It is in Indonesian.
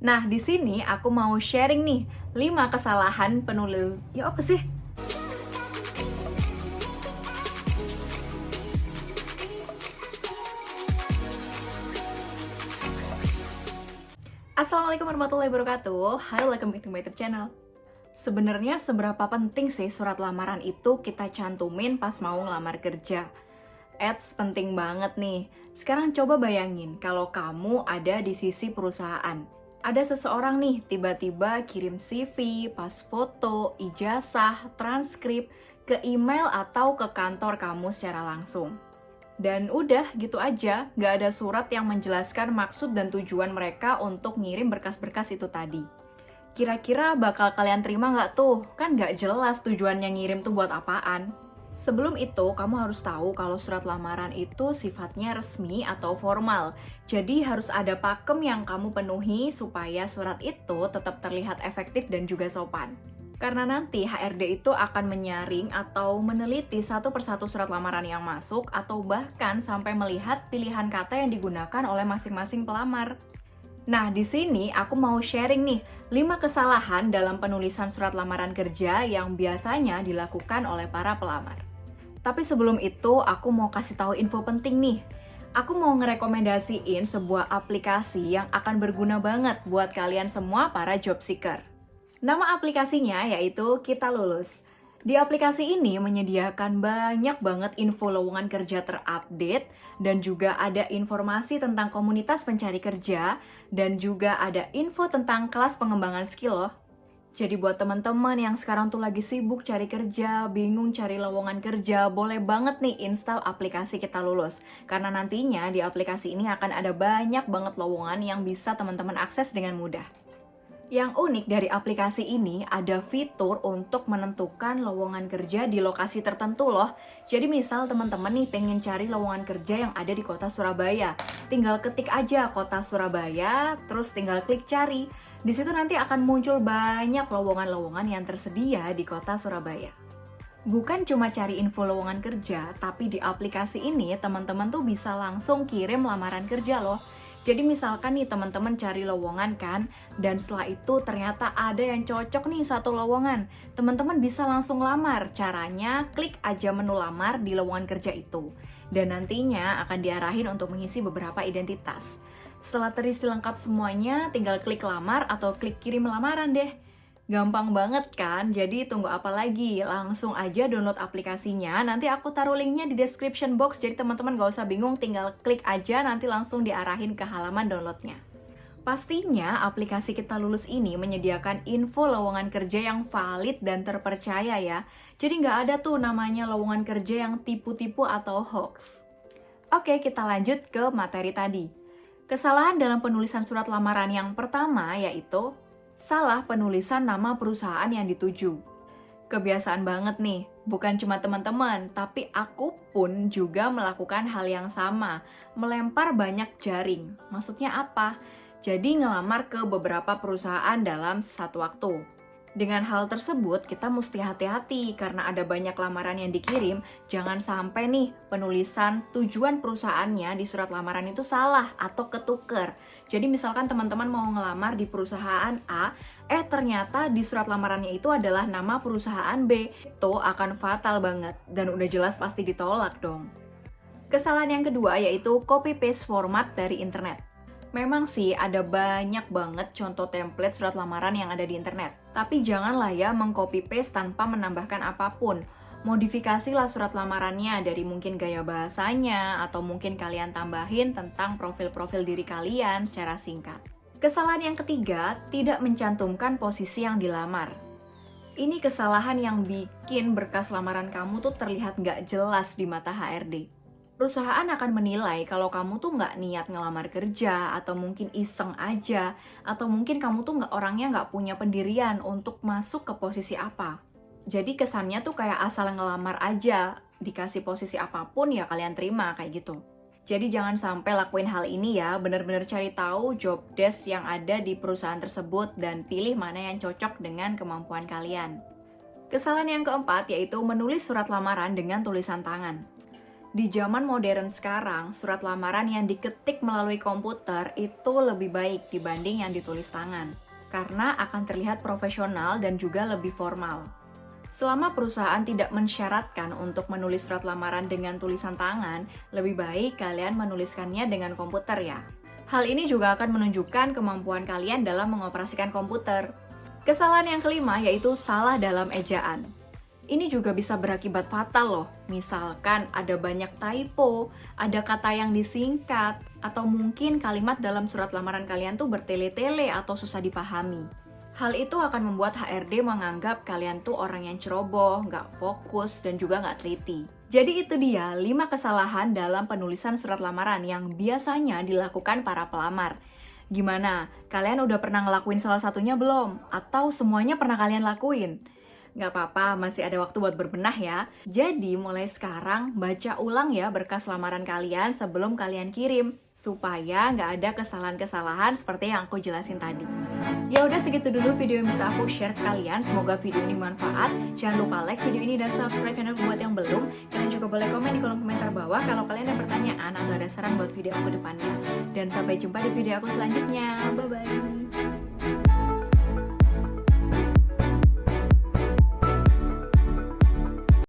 Nah, di sini aku mau sharing nih 5 kesalahan penulis. Ya apa sih? Assalamualaikum warahmatullahi wabarakatuh. Hai, welcome back to my YouTube channel. Sebenarnya seberapa penting sih surat lamaran itu kita cantumin pas mau ngelamar kerja? Eits, penting banget nih. Sekarang coba bayangin kalau kamu ada di sisi perusahaan. Ada seseorang nih tiba-tiba kirim CV, pas foto, ijazah, transkrip ke email atau ke kantor kamu secara langsung. Dan udah gitu aja, nggak ada surat yang menjelaskan maksud dan tujuan mereka untuk ngirim berkas-berkas itu tadi. Kira-kira bakal kalian terima nggak tuh? Kan nggak jelas tujuannya ngirim tuh buat apaan. Sebelum itu, kamu harus tahu kalau surat lamaran itu sifatnya resmi atau formal. Jadi harus ada pakem yang kamu penuhi supaya surat itu tetap terlihat efektif dan juga sopan. Karena nanti HRD itu akan menyaring atau meneliti satu persatu surat lamaran yang masuk atau bahkan sampai melihat pilihan kata yang digunakan oleh masing-masing pelamar. Nah, di sini aku mau sharing nih 5 kesalahan dalam penulisan surat lamaran kerja yang biasanya dilakukan oleh para pelamar. Tapi sebelum itu, aku mau kasih tahu info penting nih. Aku mau ngerekomendasiin sebuah aplikasi yang akan berguna banget buat kalian semua para job seeker. Nama aplikasinya yaitu Kita Lulus. Di aplikasi ini menyediakan banyak banget info lowongan kerja terupdate dan juga ada informasi tentang komunitas pencari kerja dan juga ada info tentang kelas pengembangan skill loh. Jadi buat teman-teman yang sekarang tuh lagi sibuk cari kerja, bingung cari lowongan kerja, boleh banget nih install aplikasi Kita Lulus. Karena nantinya di aplikasi ini akan ada banyak banget lowongan yang bisa teman-teman akses dengan mudah. Yang unik dari aplikasi ini ada fitur untuk menentukan lowongan kerja di lokasi tertentu loh. Jadi misal teman-teman nih pengen cari lowongan kerja yang ada di kota Surabaya. Tinggal ketik aja kota Surabaya, terus tinggal klik cari. Di situ nanti akan muncul banyak lowongan-lowongan yang tersedia di kota Surabaya. Bukan cuma cari info lowongan kerja, tapi di aplikasi ini teman-teman tuh bisa langsung kirim lamaran kerja loh. Jadi misalkan nih teman-teman cari lowongan kan, dan setelah itu ternyata ada yang cocok nih satu lowongan. Teman-teman bisa langsung lamar. Caranya klik aja menu lamar di lowongan kerja itu. Dan nantinya akan diarahin untuk mengisi beberapa identitas. Setelah terisi lengkap semuanya, tinggal klik lamar atau klik kirim lamaran deh. Gampang banget kan? Jadi tunggu apa lagi? Langsung aja download aplikasinya. Nanti aku taruh linknya di description box. Jadi teman-teman gak usah bingung, tinggal klik aja nanti langsung diarahin ke halaman downloadnya. Pastinya aplikasi Kita Lulus ini menyediakan info lowongan kerja yang valid dan terpercaya ya. Jadi nggak ada tuh namanya lowongan kerja yang tipu-tipu atau hoax. Oke, kita lanjut ke materi tadi. Kesalahan dalam penulisan surat lamaran yang pertama yaitu salah penulisan nama perusahaan yang dituju. Kebiasaan banget nih, bukan cuma teman-teman, tapi aku pun juga melakukan hal yang sama, melempar banyak jaring. Maksudnya apa? Jadi ngelamar ke beberapa perusahaan dalam satu waktu. Dengan hal tersebut, kita mesti hati-hati karena ada banyak lamaran yang dikirim, jangan sampai nih penulisan tujuan perusahaannya di surat lamaran itu salah atau ketuker. Jadi misalkan teman-teman mau ngelamar di perusahaan A, ternyata di surat lamarannya itu adalah nama perusahaan B. Itu akan fatal banget dan udah jelas pasti ditolak dong. Kesalahan yang kedua yaitu copy-paste format dari internet. Memang sih ada banyak banget contoh template surat lamaran yang ada di internet. Tapi janganlah ya meng-copy paste tanpa menambahkan apapun. Modifikasilah surat lamarannya dari mungkin gaya bahasanya atau mungkin kalian tambahin tentang profil-profil diri kalian secara singkat. Kesalahan yang ketiga, tidak mencantumkan posisi yang dilamar. Ini kesalahan yang bikin berkas lamaran kamu tuh terlihat nggak jelas di mata HRD. Perusahaan akan menilai kalau kamu tuh nggak niat ngelamar kerja, atau mungkin iseng aja, atau mungkin kamu tuh orangnya nggak punya pendirian untuk masuk ke posisi apa. Jadi kesannya tuh kayak asal ngelamar aja, dikasih posisi apapun ya kalian terima kayak gitu. Jadi jangan sampai lakuin hal ini ya, benar-benar cari tahu job desk yang ada di perusahaan tersebut dan pilih mana yang cocok dengan kemampuan kalian. Kesalahan yang keempat yaitu menulis surat lamaran dengan tulisan tangan. Di zaman modern sekarang, surat lamaran yang diketik melalui komputer itu lebih baik dibanding yang ditulis tangan, karena akan terlihat profesional dan juga lebih formal. Selama perusahaan tidak mensyaratkan untuk menulis surat lamaran dengan tulisan tangan, lebih baik kalian menuliskannya dengan komputer ya. Hal ini juga akan menunjukkan kemampuan kalian dalam mengoperasikan komputer. Kesalahan yang kelima yaitu salah dalam ejaan. Ini juga bisa berakibat fatal loh. Misalkan ada banyak typo, ada kata yang disingkat, atau mungkin kalimat dalam surat lamaran kalian tuh bertele-tele atau susah dipahami. Hal itu akan membuat HRD menganggap kalian tuh orang yang ceroboh, nggak fokus, dan juga nggak teliti. Jadi itu dia 5 kesalahan dalam penulisan surat lamaran yang biasanya dilakukan para pelamar. Gimana? Kalian udah pernah ngelakuin salah satunya belum? Atau semuanya pernah kalian lakuin? Nggak apa-apa, masih ada waktu buat berbenah ya. Jadi mulai sekarang baca ulang ya berkas lamaran kalian sebelum kalian kirim, supaya nggak ada kesalahan-kesalahan seperti yang aku jelasin tadi. Ya udah segitu dulu video yang bisa aku share ke kalian. Semoga video ini bermanfaat. Jangan lupa like video ini dan subscribe channel buat yang belum. Kalian juga boleh komen di kolom komentar bawah kalau kalian ada pertanyaan atau ada saran buat video aku depannya. Dan sampai jumpa di video aku selanjutnya. Bye-bye.